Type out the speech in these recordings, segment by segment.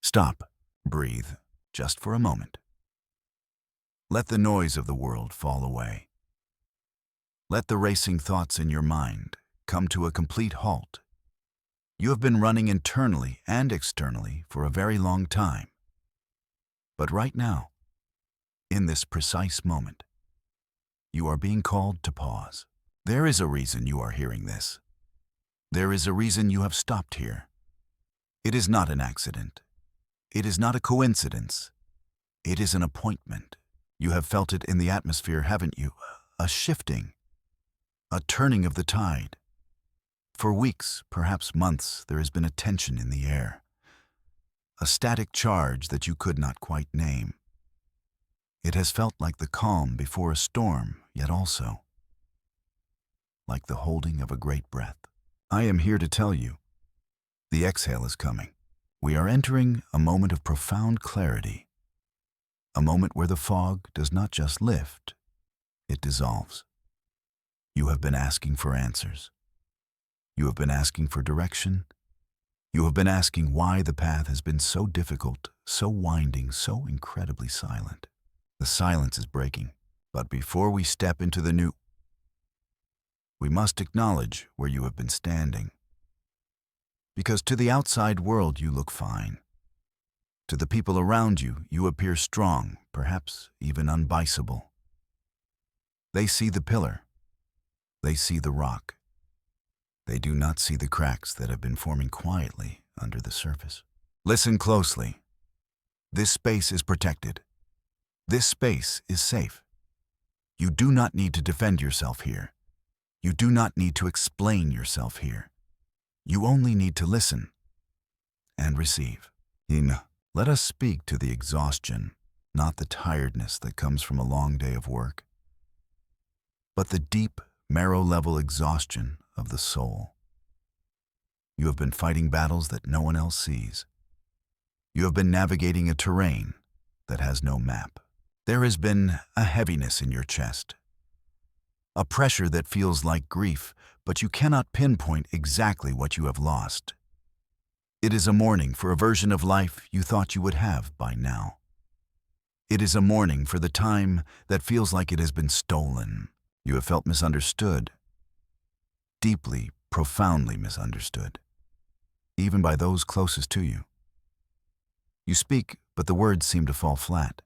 Stop. Breathe, just for a moment. Let the noise of the world fall away. Let the racing thoughts in your mind come to a complete halt. You have been running internally and externally for a very long time. But right now, in this precise moment, you are being called to pause. There is a reason you are hearing this. There is a reason you have stopped here. It is not an accident. It is not a coincidence. It is an appointment. You have felt it in the atmosphere, haven't you? A shifting, a turning of the tide. For weeks, perhaps months, there has been a tension in the air, a static charge that you could not quite name. It has felt like the calm before a storm, yet also like the holding of a great breath. I am here to tell you, the exhale is coming. We are entering a moment of profound clarity, a moment where the fog does not just lift, it dissolves. You have been asking for answers. You have been asking for direction. You have been asking why the path has been so difficult, so winding, so incredibly silent. The silence is breaking, but before we step into the new, we must acknowledge where you have been standing. Because to the outside world you look fine. To the people around you, you appear strong, perhaps even unbiceable. They see the pillar. They see the rock. They do not see the cracks that have been forming quietly under the surface. Listen closely. This space is protected. This space is safe. You do not need to defend yourself here. You do not need to explain yourself here. You only need to listen and receive. Let us speak to the exhaustion, not the tiredness that comes from a long day of work, but the deep, marrow-level exhaustion of the soul. You have been fighting battles that no one else sees. You have been navigating a terrain that has no map. There has been a heaviness in your chest, a pressure that feels like grief, but you cannot pinpoint exactly what you have lost. It is a mourning for a version of life you thought you would have by now. It is a mourning for the time that feels like it has been stolen. You have felt misunderstood, deeply, profoundly misunderstood, even by those closest to you. You speak, but the words seem to fall flat.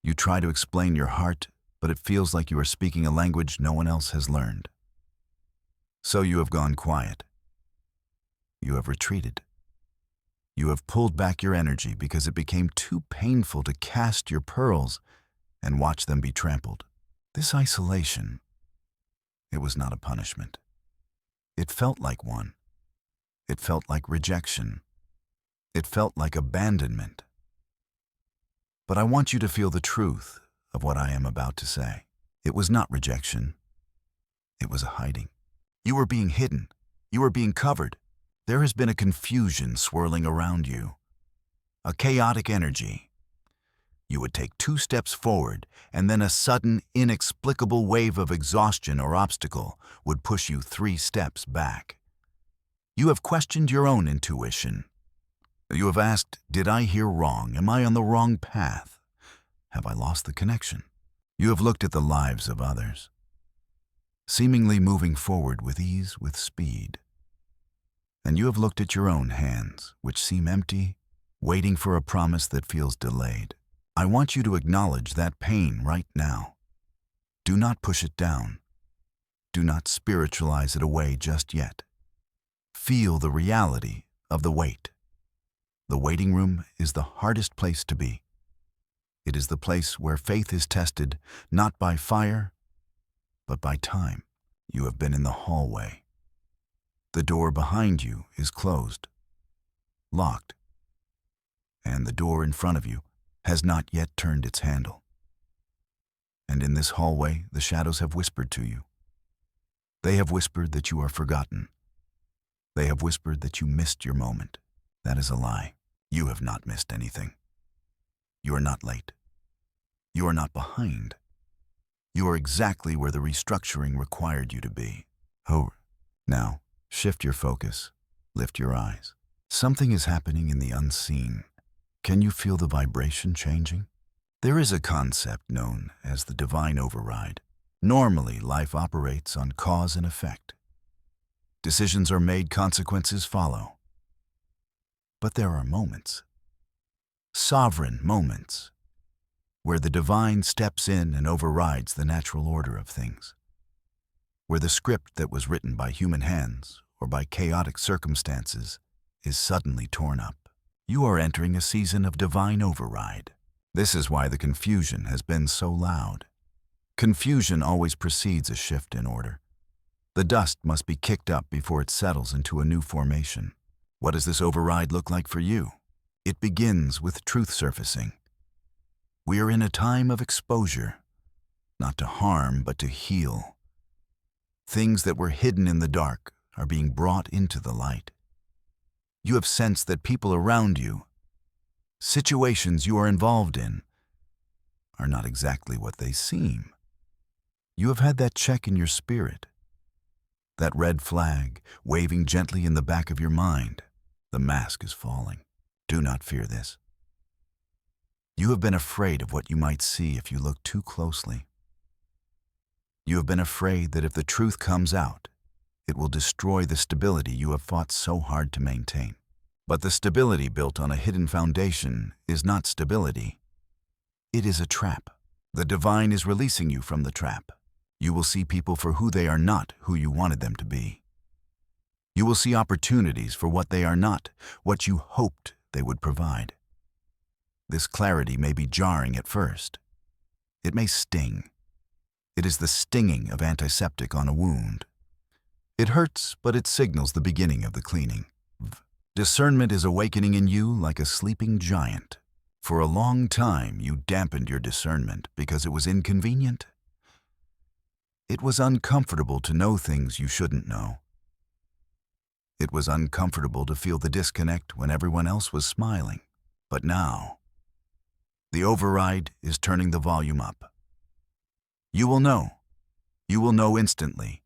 You try to explain your heart, but it feels like you are speaking a language no one else has learned. So you have gone quiet. You have retreated. You have pulled back your energy because it became too painful to cast your pearls and watch them be trampled. This isolation, it was not a punishment. It felt like one. It felt like rejection. It felt like abandonment. But I want you to feel the truth of what I am about to say. It was not rejection. It was a hiding. You were being hidden. You were being covered. There has been a confusion swirling around you, a chaotic energy. You would take 2 steps forward, and then a sudden, inexplicable wave of exhaustion or obstacle would push you 3 steps back. You have questioned your own intuition. You have asked, did I hear wrong? Am I on the wrong path? Have I lost the connection? You have looked at the lives of others, seemingly moving forward with ease, with speed. And you have looked at your own hands, which seem empty, waiting for a promise that feels delayed. I want you to acknowledge that pain right now. Do not push it down. Do not spiritualize it away just yet. Feel the reality of the weight. The waiting room is the hardest place to be. It is the place where faith is tested, not by fire, but by time. You have been in the hallway. The door behind you is closed, locked, and the door in front of you has not yet turned its handle. And in this hallway, the shadows have whispered to you. They have whispered that you are forgotten. They have whispered that you missed your moment. That is a lie. You have not missed anything. You are not late. You are not behind. You are exactly where the restructuring required you to be. Oh, now, shift your focus. Lift your eyes. Something is happening in the unseen. Can you feel the vibration changing? There is a concept known as the divine override. Normally, life operates on cause and effect. Decisions are made, consequences follow. But there are moments, sovereign moments, where the divine steps in and overrides the natural order of things, where the script that was written by human hands or by chaotic circumstances is suddenly torn up. You are entering a season of divine override. This is why the confusion has been so loud. Confusion always precedes a shift in order. The dust must be kicked up before it settles into a new formation. What does this override look like for you? It begins with truth surfacing. We are in a time of exposure, not to harm, but to heal. Things that were hidden in the dark are being brought into the light. You have sensed that people around you, situations you are involved in, are not exactly what they seem. You have had that check in your spirit, that red flag waving gently in the back of your mind. The mask is falling. Do not fear this. You have been afraid of what you might see if you look too closely. You have been afraid that if the truth comes out, it will destroy the stability you have fought so hard to maintain. But the stability built on a hidden foundation is not stability. It is a trap. The divine is releasing you from the trap. You will see people for who they are, not who you wanted them to be. You will see opportunities for what they are not, what you hoped they would provide. This clarity may be jarring at first. It may sting. It is the stinging of antiseptic on a wound. It hurts, but it signals the beginning of the cleaning. Discernment is awakening in you like a sleeping giant. For a long time, you dampened your discernment because it was inconvenient. It was uncomfortable to know things you shouldn't know. It was uncomfortable to feel the disconnect when everyone else was smiling. But now, the override is turning the volume up. You will know. You will know instantly.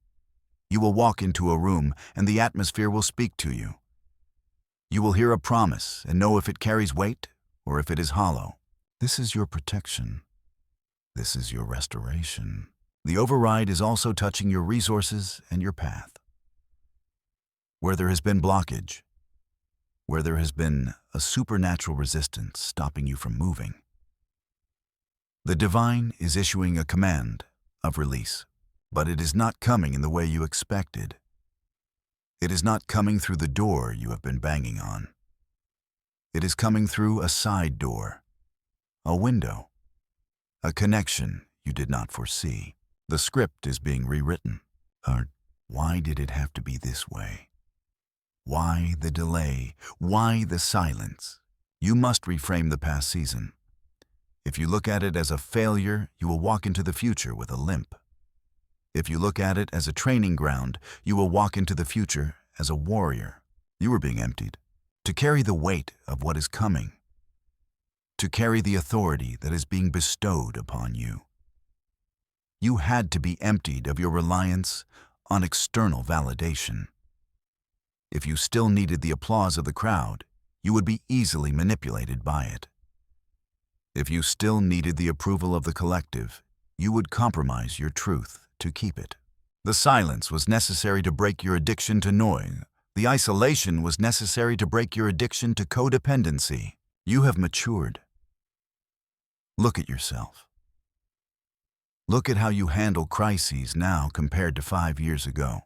You will walk into a room and the atmosphere will speak to you. You will hear a promise and know if it carries weight or if it is hollow. This is your protection. This is your restoration. The override is also touching your resources and your path. Where there has been blockage, where there has been a supernatural resistance stopping you from moving, the divine is issuing a command of release, but it is not coming in the way you expected. It is not coming through the door you have been banging on. It is coming through a side door, a window, a connection you did not foresee. The script is being rewritten. Why did it have to be this way? Why the delay? Why the silence? You must reframe the past season. If you look at it as a failure, you will walk into the future with a limp. If you look at it as a training ground, you will walk into the future as a warrior. You are being emptied to carry the weight of what is coming, to carry the authority that is being bestowed upon you. You had to be emptied of your reliance on external validation. If you still needed the applause of the crowd, you would be easily manipulated by it. If you still needed the approval of the collective, you would compromise your truth to keep it. The silence was necessary to break your addiction to noise. The isolation was necessary to break your addiction to codependency. You have matured. Look at yourself. Look at how you handle crises now compared to 5 years ago.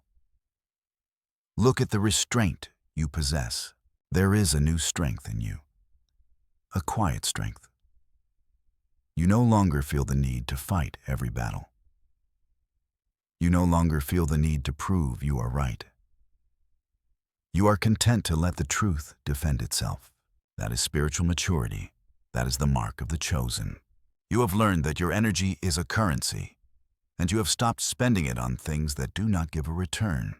Look at the restraint you possess. There is a new strength in you, a quiet strength. You no longer feel the need to fight every battle. You no longer feel the need to prove you are right. You are content to let the truth defend itself. That is spiritual maturity. That is the mark of the chosen. You have learned that your energy is a currency, and you have stopped spending it on things that do not give a return.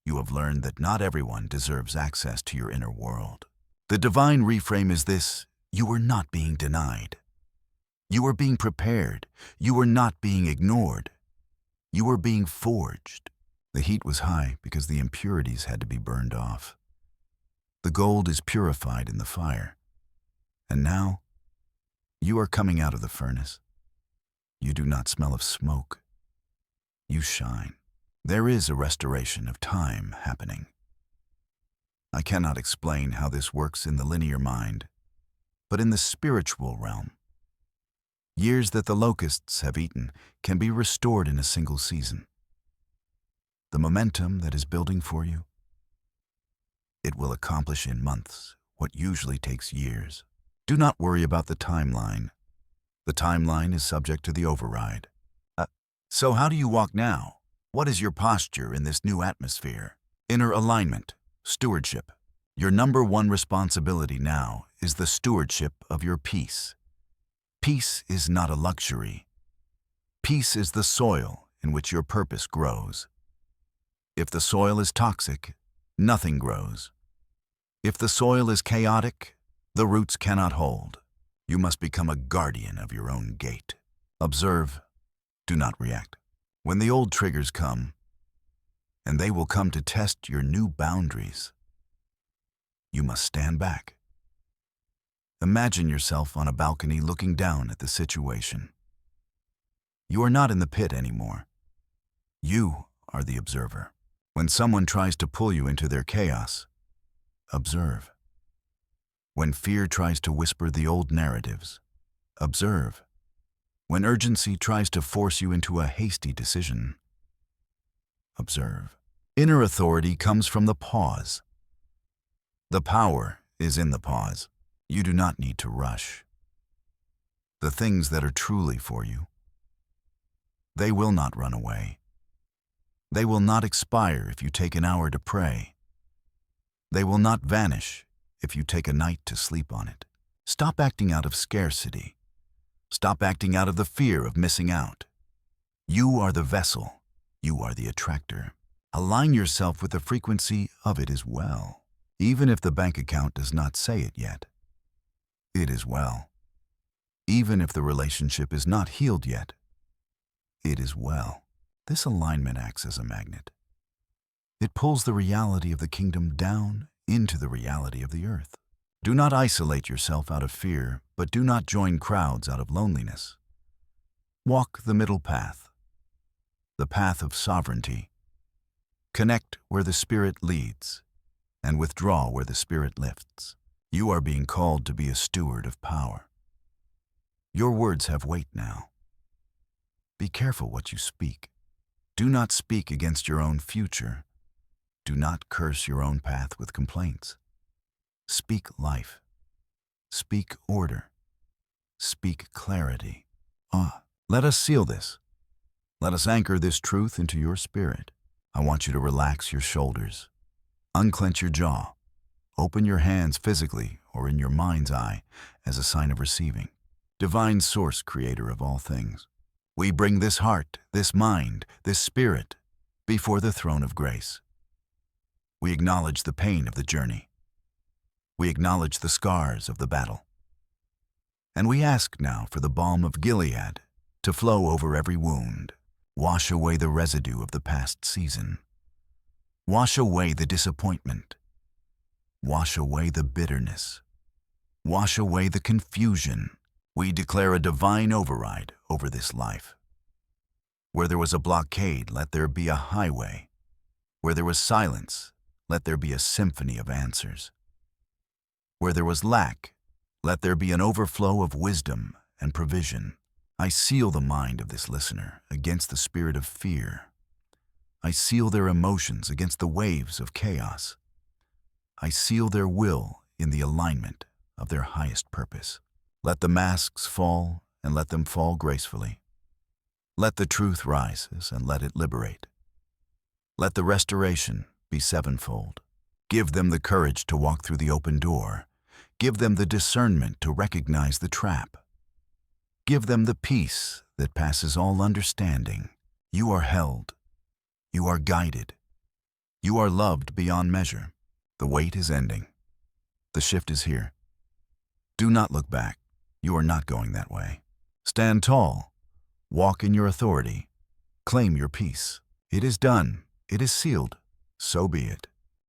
You have learned that not everyone deserves access to your inner world. The divine reframe is this: you are not being denied. You are being prepared. You are not being ignored. You are being forged. The heat was high because the impurities had to be burned off. The gold is purified in the fire. And now, you are coming out of the furnace. You do not smell of smoke. You shine. There is a restoration of time happening. I cannot explain how this works in the linear mind, but in the spiritual realm, years that the locusts have eaten can be restored in a single season. The momentum that is building for you, it will accomplish in months what usually takes years. Do not worry about the timeline. The timeline is subject to the override. So how do you walk now? What is your posture in this new atmosphere? Inner alignment, stewardship. Your number one responsibility now is the stewardship of your peace. Peace is not a luxury. Peace is the soil in which your purpose grows. If the soil is toxic, nothing grows. If the soil is chaotic, the roots cannot hold. You must become a guardian of your own gate. Observe, do not react. When the old triggers come, and they will come to test your new boundaries, you must stand back. Imagine yourself on a balcony looking down at the situation. You are not in the pit anymore. You are the observer. When someone tries to pull you into their chaos, observe. When fear tries to whisper the old narratives, observe. When urgency tries to force you into a hasty decision, observe. Inner authority comes from the pause. The power is in the pause. You do not need to rush. The things that are truly for you, they will not run away. They will not expire if you take an hour to pray. They will not vanish if you take a night to sleep on it. Stop acting out of scarcity. Stop acting out of the fear of missing out. You are the vessel. You are the attractor. Align yourself with the frequency of it as well. Even if the bank account does not say it yet, it is well. Even if the relationship is not healed yet, it is well. This alignment acts as a magnet. It pulls the reality of the kingdom down into the reality of the earth. Do not isolate yourself out of fear, but do not join crowds out of loneliness. Walk the middle path, the path of sovereignty. Connect where the Spirit leads, and withdraw where the Spirit lifts. You are being called to be a steward of power. Your words have weight now. Be careful what you speak. Do not speak against your own future. Do not curse your own path with complaints. Speak life. Speak order. Speak clarity. Let us seal this. Let us anchor this truth into your spirit. I want you to relax your shoulders. Unclench your jaw. Open your hands physically or in your mind's eye as a sign of receiving. Divine Source, Creator of all things, we bring this heart, this mind, this spirit before the throne of grace. We acknowledge the pain of the journey. We acknowledge the scars of the battle. And we ask now for the balm of Gilead to flow over every wound. Wash away the residue of the past season. Wash away the disappointment. Wash away the bitterness. Wash away the confusion. We declare a divine override over this life. Where there was a blockade, let there be a highway. Where there was silence, let there be a symphony of answers. Where there was lack, let there be an overflow of wisdom and provision. I seal the mind of this listener against the spirit of fear. I seal their emotions against the waves of chaos. I seal their will in the alignment of their highest purpose. Let the masks fall and let them fall gracefully. Let the truth rise and let it liberate. Let the restoration be sevenfold. Give them the courage to walk through the open door. Give them the discernment to recognize the trap. Give them the peace that passes all understanding. You are held. You are guided. You are loved beyond measure. The wait is ending. The shift is here. Do not look back. You are not going that way. Stand tall. Walk in your authority. Claim your peace. It is done. It is sealed. So be it.